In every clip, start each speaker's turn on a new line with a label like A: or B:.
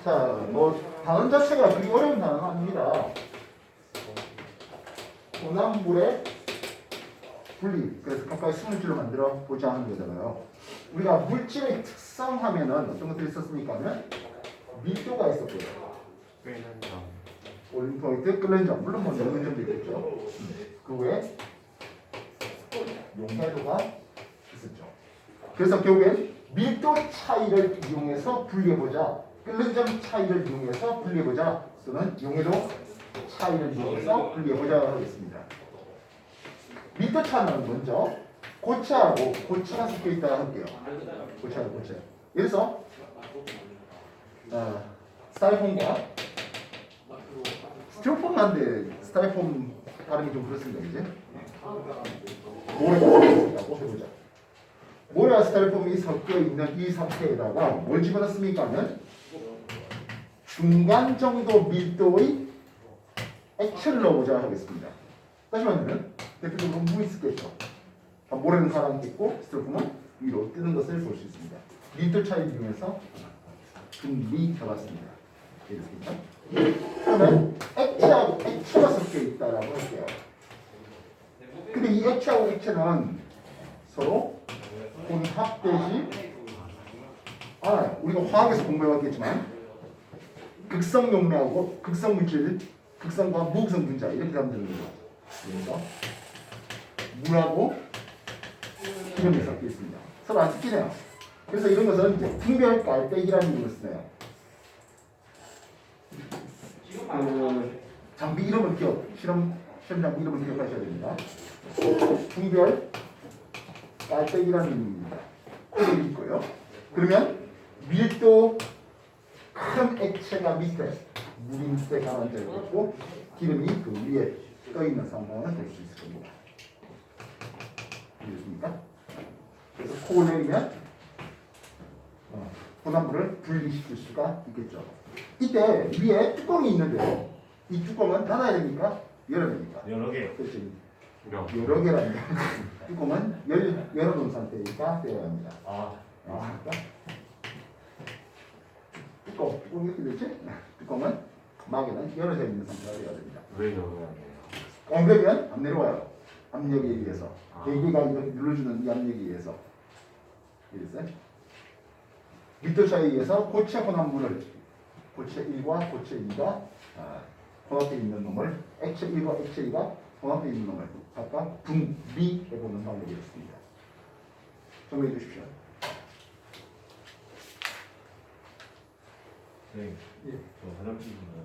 A: 자, 뭐 단원 자체가 그리 어려운 단어는 아닙니다. 혼합물의 분리. 그래서 가까이 스물줄로 만들어 보자 하는 거잖아요. 우리가 물질의 특성 하면은 어떤 것들이 있었습니까는 밀도가 있었고요. 올린 포인트, 끓는 점, 물론 뭐 넣는 점도 있겠죠. 그 외에 용해도가 있었죠. 그래서 결국엔 밀도 차이를 이용해서 분리해보자, 끓는 점 차이를 이용해서 분리해보자, 또는 용해도 차이를 이용해서 분리해보자 하겠습니다. 밀도 차는 먼저 고체하고 고체가 섞여 있다 할게요. 고체하고 고체. 그래서 스타이폼과 스티로폼한데 스타이폼 발음이 좀 그렇습니다, 이제. 모래가 있다고 해보자. 모래와 스타이폼이 섞여 있는 이 상태에다가 뭘 집어넣습니까는 중간 정도 밀도의 액체를 넣어보자 하겠습니다. 다시 말하면 대표적으로 물이 있겠죠. 모래는 가라앉겠고 스티로폼은 위로 뜨는 것을 볼 수 있습니다. 밀도 차이를 이용해서 분리 해봤습니다. 이렇습니까? 그러면 액체하고 액체가 섞여 있다라고 할게요. 근데 이 액체하고 액체는 서로 혼합되지 않아요. 우리가 화학에서 공부해왔겠지만 극성 용매하고 극성 물질, 극성과 무극성 분자 이렇게 하면 되는 거죠. 그래서 물하고 기름이 섞여 있습니다. 서로 안 섞이네요. 그래서 이런 것은 이제 분별 깔때기라는 이름을 쓰네요. 장비 이름을 시험 장비 이름을 기억하셔야 됩니다. 분별 깔때기라는 이름입니다. 이름이 있고요. 그러면 밀도 큰 액체가 밑에 물이 밑에 가라앉아 있고 기름이 그 위에 떠 있는 상황을 볼 수 있을 겁니다. 이해됐습니까? 그래서 코를 내리면 혼합물을 분리시킬 수가 있겠죠. 이때 위에 뚜껑이 있는데요. 이 뚜껑은 닫아야 됩니까? 열어야 됩니까?
B: 여러 개.
A: 그렇지. 여러 개라는 뚜껑은 열어놓은 상태니까 되어야 합니다. 그러니까 뚜껑 이렇게 되지? 뚜껑은 막에는 열어져 있는 상태가 되어야 됩니다.
B: 왜 열어야 돼요?
A: 그러면 안 내려와요. 압력에 의해서. 대기가 이렇게 눌러주는 이 압력에 의해서. 이랬어요? 밀도 차이에 의해서 고체 혼합물을 고체 1과 고체 2가 혼합되어 있는 놈을 액체 1과 액체 2가 혼합되어 있는 놈을 각각 분리해보는 방법이었습니다. 정리해 주십시오.
B: 네.
A: 예.
B: 저 화장실 좀 가요.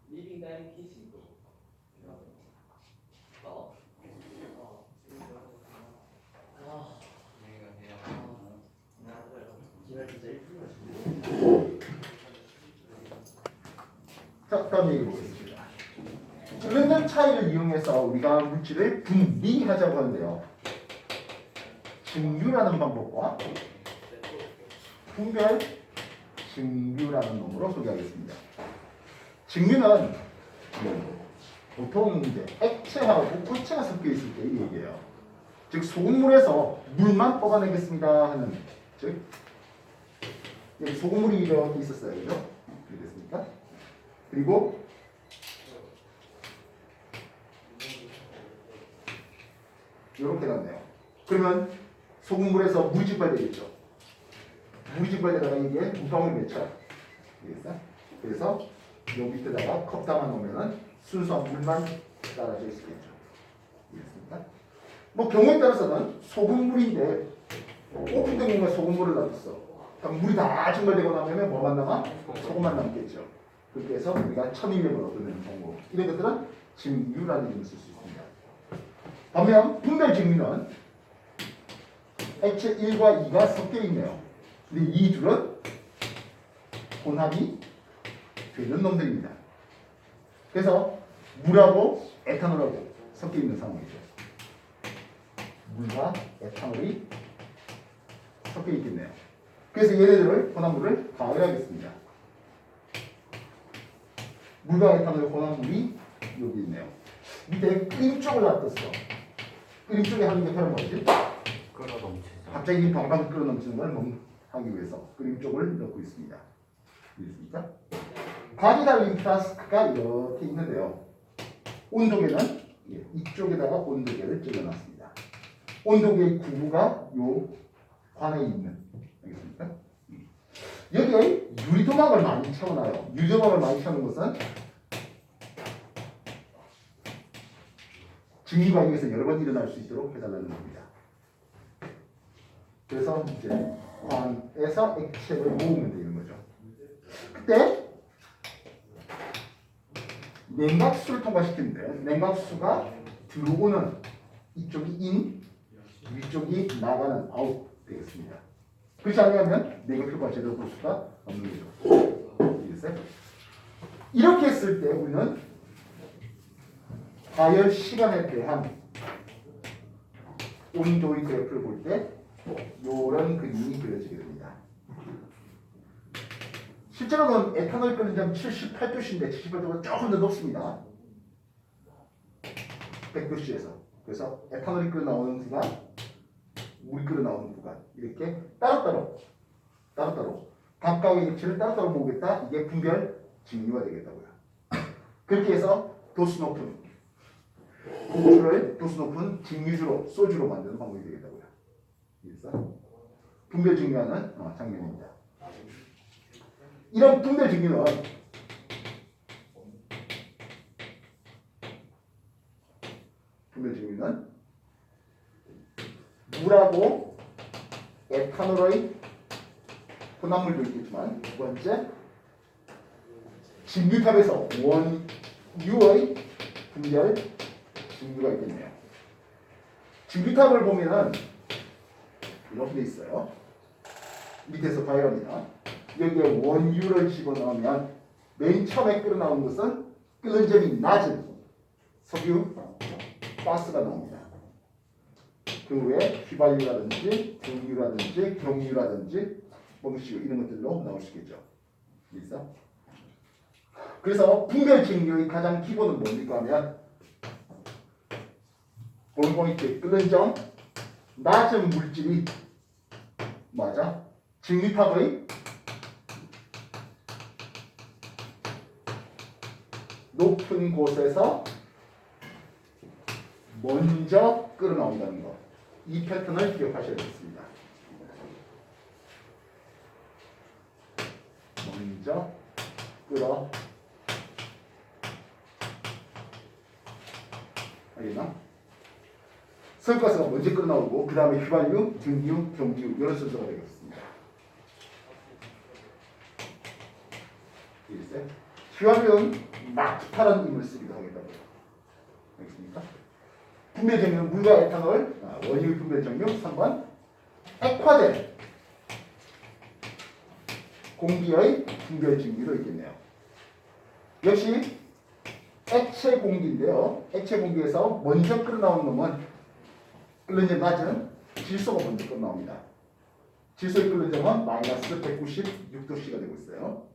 C: 리빙 다이닝 키친
A: 자, 다음 얘기 보겠습니다. 끓는 차이를 이용해서 우리가 물질을 분리하자고 하는데요. 증류라는 방법과 분별 증류라는 놈으로 소개하겠습니다. 증류는 보통 이제 액체하고 고체가 섞여 있을 때 이 얘기예요. 즉 소금물에서 물만 뽑아내겠습니다 하는, 즉 여기 소금물이 이렇게 있었어요, 그죠? 이렇게 됐습니까? 그리고 이렇게 났네요. 그러면 소금물에서 물이 증발되겠죠. 물이 증발되다가 이게 물방울 맺혀요. 알겠어요? 그래서 요 밑에다가 컵 담아 놓으면은 순수한 물만 따라져 있겠죠. 알겠습니까? 뭐 경우에 따라서는 소금물인데 오픈된 공간에 소금물을 놔뒀어. 그럼 물이 다 증발되고 나면 뭐만 남아? 소금만 남겠죠. 그렇게 해서 우리가 첨입력을 얻어내는 방법. 이런 것들은 증유라는 이름을 쓸 수 있습니다. 반면 분별 증유는 액체 1과 2가 섞여 있네요. 근데 이 둘은 혼합이 되는 놈들입니다. 그래서 물하고 에탄올하고 섞여 있는 상황이죠. 물과 에탄올이 섞여 있겠네요. 그래서 얘네들을 혼합물을 가열하겠습니다. 물과 에탄올 혼합물이 여기 있네요. 밑에 끓임 쪽을 놔뒀어. 끓임 쪽에 하는 게 바로 뭐지?
B: 끌어 넘치죠.
A: 갑자기 방방 끓어 넘치는 걸 하기 위해서 끓임 쪽을 넣고 있습니다. 이해됐습니까? 바디달 플라스크가 이렇게 있는데요. 온도계는 이쪽에다가 온도계를 찍어놨습니다. 온도계의 구부가 요 관에 있는, 알겠습니까? 여기에 유리도막을 많이 채워놔요. 유리도막을 많이 채우는 것은 증류가 여기서 여러 번 일어날 수 있도록 해달라는 겁니다. 그래서 이제 관에서 액체를 모으면 되는 거죠. 그때 냉각수를 통과시키는데 냉각수가 들어오는 이쪽이 인, 위쪽이 나가는 아웃 되겠습니다. 그렇지 않으면 냉각효과 제대로 볼 수가 없는 거죠. 이해했어요? 이렇게 했을 때 우리는 가열 시간에 대한 온도의 그래프를 볼 때 이런 그림이 그려지게 됩니다. 실제로는 에탄올 끓는 점 78도씨인데 78도가 조금 더 높습니다. 100도씨에서. 그래서 에탄올이 끓어 나오는 구간, 물이 끓어 나오는 구간 이렇게 따로따로 각각의 액체를 따로따로 모으겠다. 이게 분별 증류가 되겠다고요. 그렇게 해서 도수 높은 공주를 도수 높은 증류주로 소주로 만드는 방법이 되겠다고요. 그래서 분별 증류하는 장면입니다. 이런 분별 증류는 물하고 에탄올의 혼합물도 있겠지만 두 번째 증류탑에서 원유의 분별 증류가 있겠네요. 증류탑을 보면은 이렇게 돼 있어요. 밑에서 가열합니다. 여기에 원유를 집어넣으면 맨 처음에 끓어나온 것은 끓는 점이 낮은 석유 가스가 나옵니다. 그 외에 휘발유라든지 등유라든지 경유라든지 뻥시유 이런 것들로 나올 수 있겠죠. 있어? 그래서 분별 증류의 가장 기본은 뭡니까 하면 볼포인트 끓는 점 낮은 물질이 맞아 증류탑의 높은 곳에서 먼저 끓어나온다는 것. 이 패턴을 기억하셔야겠습니다. 먼저 끓어 알겠나? 설가스가 먼저 끓어나오고 그 다음에 휘발유, 등유, 경유 이런 순서가 되겠습니다. 이해했어요? 휘발유는 낙타라는 힘을 쓰기도 하겠다고요. 알겠습니까? 분별 증류는 물과 에탄올, 원유 분별 증류. 3번 액화된 공기의 분별 증류도 있겠네요. 역시 액체 공기인데요. 액체 공기에서 먼저 끓어나오는 놈은 끓는 점 낮은 질소가 먼저 끓어나옵니다. 질소의 끓는 점은 마이너스 196도씨가 되고 있어요.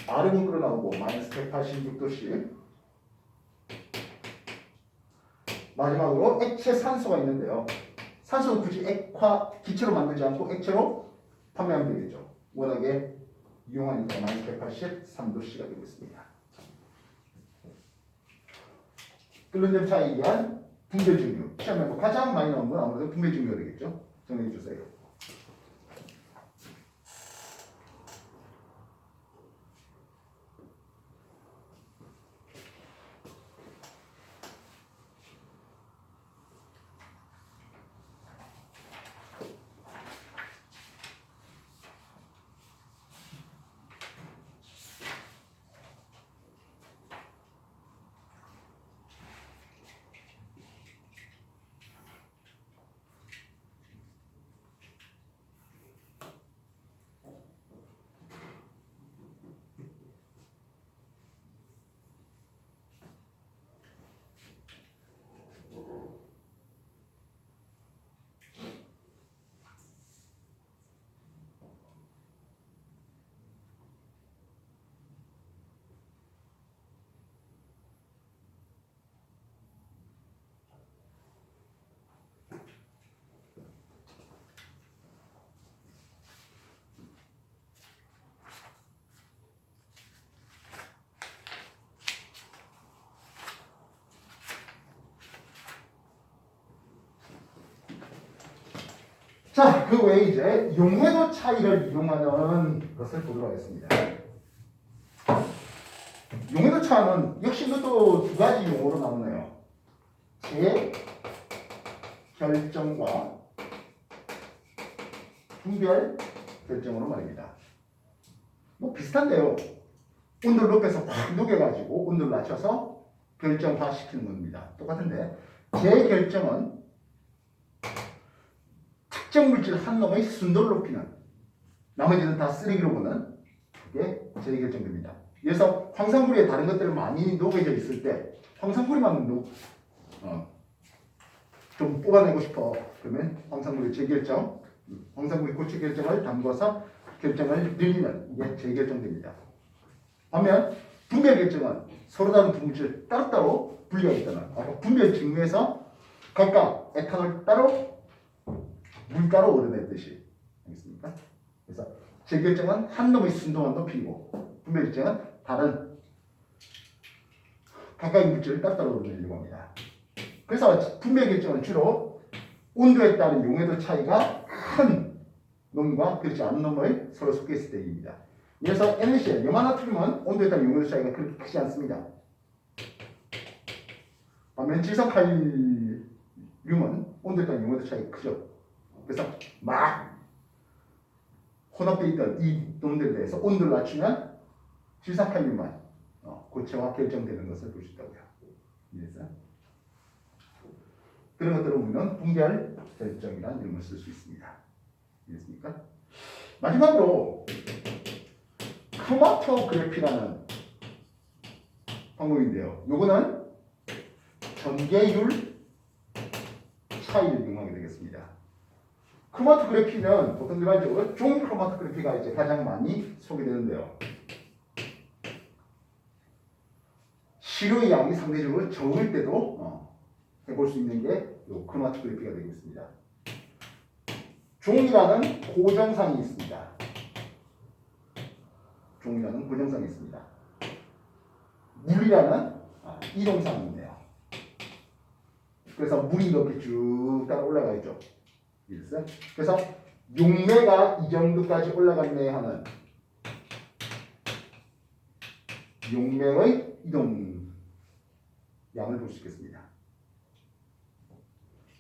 A: 아르곤 끓어나오고 마이너스 186도씨. 마지막으로 액체 산소가 있는데요. 산소는 굳이 액화 기체로 만들지 않고 액체로 판매하면 되겠죠. 워낙에 유용하니까 마이너스 183도씨가 되고 있습니다. 끓는 점 차이에 의한 분별 증류. 시험에 가장 많이 나온 건 아무래도 분별 증류가 되겠죠. 정리해 주세요. 그 외에 이제 용해도 차이를 이용하는 것을 보도록 하겠습니다. 용해도 차는 역시 이것도 두 가지 용어로 나오네요. 재 결정과 분별 결정으로 말입니다. 뭐 비슷한데요. 온도를 높여서 확 녹여가지고 온도를 낮춰서 결정화시키는 겁니다. 똑같은데 재결정은 특정 물질 한 놈의 순도를 높이는, 나머지는 다 쓰레기로 보는, 그게 재결정됩니다. 그래서 황산구리에 다른 것들을 많이 녹여져 있을 때 황산구리만 좀 뽑아내고 싶어. 그러면 황산구리 재결정, 황산구리 고체 결정을 담궈서 결정을 늘리는, 이게 재결정됩니다. 반면 분별 결정은 서로 다른 두 물질을 따로따로 분리하겠다는, 아까 분별 직무에서 각각 에탄올 따로 물 따로 얻어냈듯이, 알겠습니까? 그래서 재결정은 한 놈의 순도만 높이고 분별 결정은 다른 각각의 물질을 따로따로 얻어내려고 합니다. 그래서 분별 결정은 주로 온도에 따른 용해도 차이가 큰 놈과 그렇지 않은 놈을 서로 섞였을 때입니다. 그래서 NaCl, 염화나트륨은 온도에 따른 용해도 차이가 그렇게 크지 않습니다. 반면 질소칼륨은 온도에 따른 용해도 차이가 크죠. 그래서 막 혼합되어 있던 이 놈들에 대해서 온도를 낮추면 질소칼륨만 고체화 결정되는 것을 볼 수 있다고요. 이해했어요? 그런 것들을 우리는 분별 결정이라는 이름을 쓸 수 있습니다. 이해했습니까? 마지막으로 크로마토그래피라는 방법인데요. 요거는 전개율 차이를 이용하게 되겠습니다. 크로마토그래피는 보통 일반적으로 종 크로마토그래피가 이제 가장 많이 소개되는데요. 시료의 양이 상대적으로 적을 때도 해볼 수 있는 게 요 크로마토그래피가 되겠습니다. 종이라는 고정상이 있습니다. 종이라는 고정상이 있습니다. 물이라는 이동상이 있네요. 그래서 물이 이렇게 쭉 따라 올라가 있죠. 이랬어요? 그래서 용매가 이 정도까지 올라갔네 하는 용매의 이동 양을 볼 수 있겠습니다.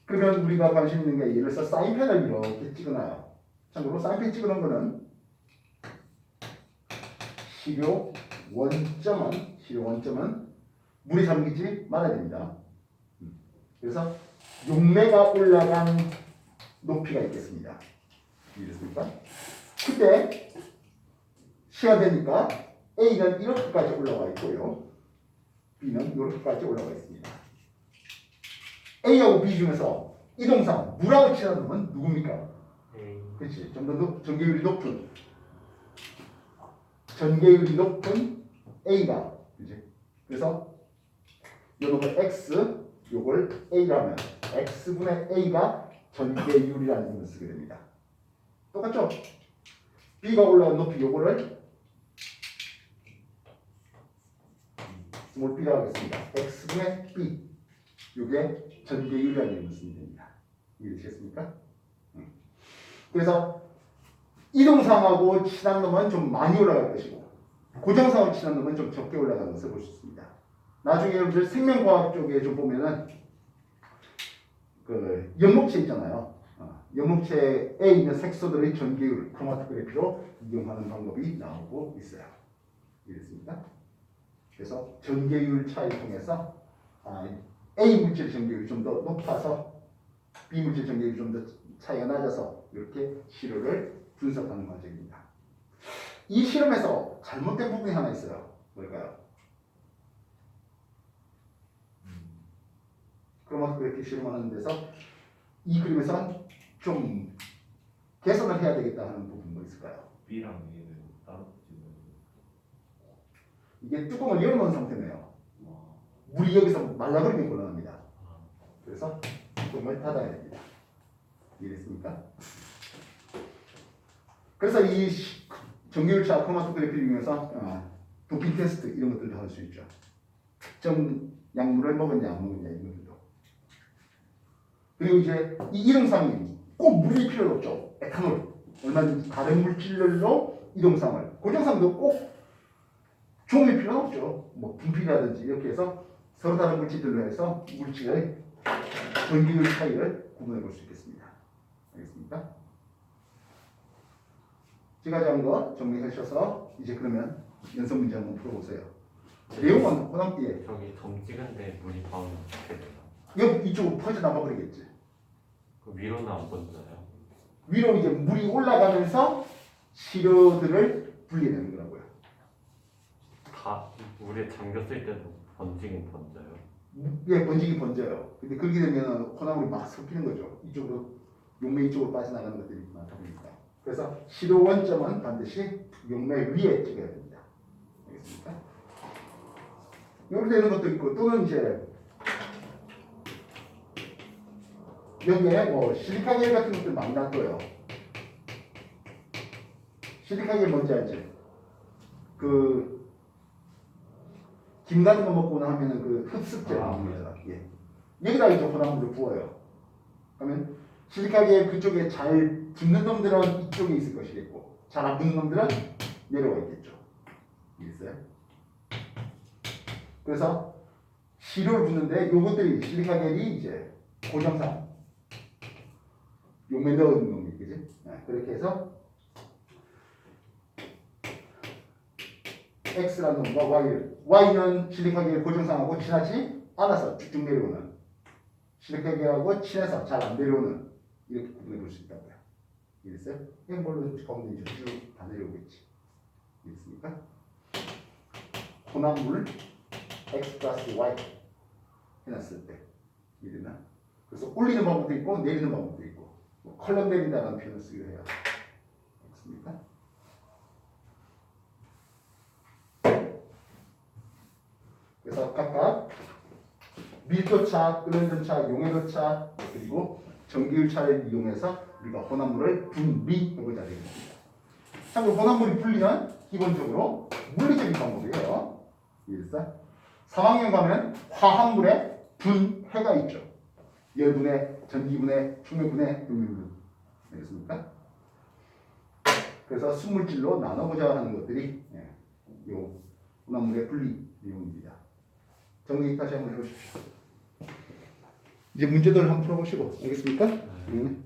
A: 그러면 우리가 관심 있는 게 예를 들어서 사인펜을 이렇게 찍어놔요. 참고로 사인펜 찍어놓은 거는 시료 원점은 물에 잠기지 말아야 됩니다. 그래서 용매가 올라간 높이가 있겠습니다. 이해됐습니까? 그때 시가 되니까 A는 이렇게까지 올라가 있고요. B는 이렇게까지 올라가 있습니다. A하고 B 중에서 이동상 물하고 친한 놈은 누굽니까? 그렇지. 좀 더 전개율이 높은 A가, 그렇지. 그래서 이 놈을 X, 요걸 A라면 X분의 A가 전개율이라는 이름을 쓰게 됩니다. 똑같죠? B가 올라간 높이 요거를 스몰 b라고 하겠습니다. X분의 B, 요게 전개율이라는 이름을 쓰면 됩니다. 이해되셨습니까? 그래서 이동상하고 친한 놈은 좀 많이 올라갈 것이고 고정상하고 친한 놈은 좀 적게 올라가는 것을 볼 수 있습니다. 나중에 여러분들 생명과학 쪽에 좀 보면은 그 연목체 있잖아요. 연목체에 있는 색소들의 전개율 크로마토그래피로 이용하는 방법이 나오고 있어요. 이해됐습니까? 그래서 전개율 차이를 통해서 A 물질 전개율이 좀 더 높아서 B 물질 전개율이 좀 더 차이가 낮아서 이렇게 시료를 분석하는 과정입니다. 이 실험에서 잘못된 부분이 하나 있어요. 뭘까요? 크로마토그래피 실험하는 데서 이 그림에서 좀 개선을 해야 되겠다 하는 부분 뭐 있을까요?
B: B랑 A는 따로 찍어요.
A: 이게 뚜껑을 열어놓은 상태네요. 물이 여기서 말라버리면 곤란합니다. 그래서 뚜껑을 닫아야 됩니다. 이해됐습니까? 그래서 이 전개율차 크로마토그래피를 이용해서 도핑 테스트 이런 것들도 할 수 있죠. 특정 약물을 먹었냐 안 먹었냐 이런 것들도. 그리고 이제 이 이동상이 꼭 물이 필요 없죠. 에탄올, 얼마든지 다른 물질로 이동상을 고정상도 꼭 좋음이 필요는 없죠. 뭐 분필이라든지 이렇게 해서 서로 다른 물질들로 해서 물질의 전기율 차이를 구분해 볼 수 있겠습니다. 알겠습니까? 지금까지 한 거 정리하셔서 이제 그러면 연습 문제 한번 풀어보세요. 내용은 호남띠에
D: 저기 점 찍은데 물이 바우면 어떻게 돼요?
A: 여기 이쪽으로 퍼져나가 버리겠지.
D: 그 위로는 안 번져요?
A: 위로 이제 물이 올라가면서 시료들을 분리되는 거라고요.
D: 다 물에 잠겼을 때도 번지긴 번져요?
A: 예, 번지기 번져요. 근데 그렇게 되면 호나물이 막 섞이는 거죠. 이쪽으로 용매 이쪽으로 빠져나가는 것들이 많다 보니까. 그래서 시료 원점은 반드시 용매 위에 찍어야 됩니다. 알겠습니까? 이렇게 되는 것도 있고 또는 이제 여기에 뭐 실리카겔 같은 것들 많이 놔둬요. 실리카겔 뭔지 알지? 그 김 같은 거 먹고 나면은 그 흡습제 나오는 거잖아. 예. 여기다 이제 호나물을 부어요. 그러면 실리카겔 그쪽에 잘 붙는 놈들은 이쪽에 있을 것이겠고 잘 안 붙는 놈들은 내려와 있겠죠. 있어요? 그래서 시료를 붓는데 요것들이 실리카겔이 이제 고정상 용매 넣은 놈이 그지? 그렇게 해서 X라는 놈과 Y는 실리카겔 고정상하고 친하지 않아서 쭉쭉 내려오는 실리카겔하고 친해서 잘 안 내려오는 이렇게 구분해 볼 수 있다고요. 이해됐어요? 이건 물론 가운데 이제 쭉 다 내려오겠지. 이해됐습니까? 혼합물 X 플러스 Y 해놨을 때 이해됐나? 그래서 올리는 방법도 있고 내리는 방법도 있고 뭐 컬럼 내린다는 표현을 쓰기도 해요. 알겠습니까? 그래서 각각 밀도차, 끓는전차, 용해도차 그리고 전기율차를 이용해서 우리가 혼합물을 분리해보자 되겠습니다. 참고로 혼합물이 분리는 기본적으로 물리적인 방법이에요. 이해됐어? 3학년 가면 화합물의 분해가 있죠. 열분해, 전기분해, 충매분해, 용매분. 알겠습니까? 그래서 순물질로 나눠보자 하는 것들이 요 혼합물의 분리 내용입니다. 정리 다시 한번 해보십시오. 이제 문제들 한번 풀어보시고 알겠습니까?
D: 네.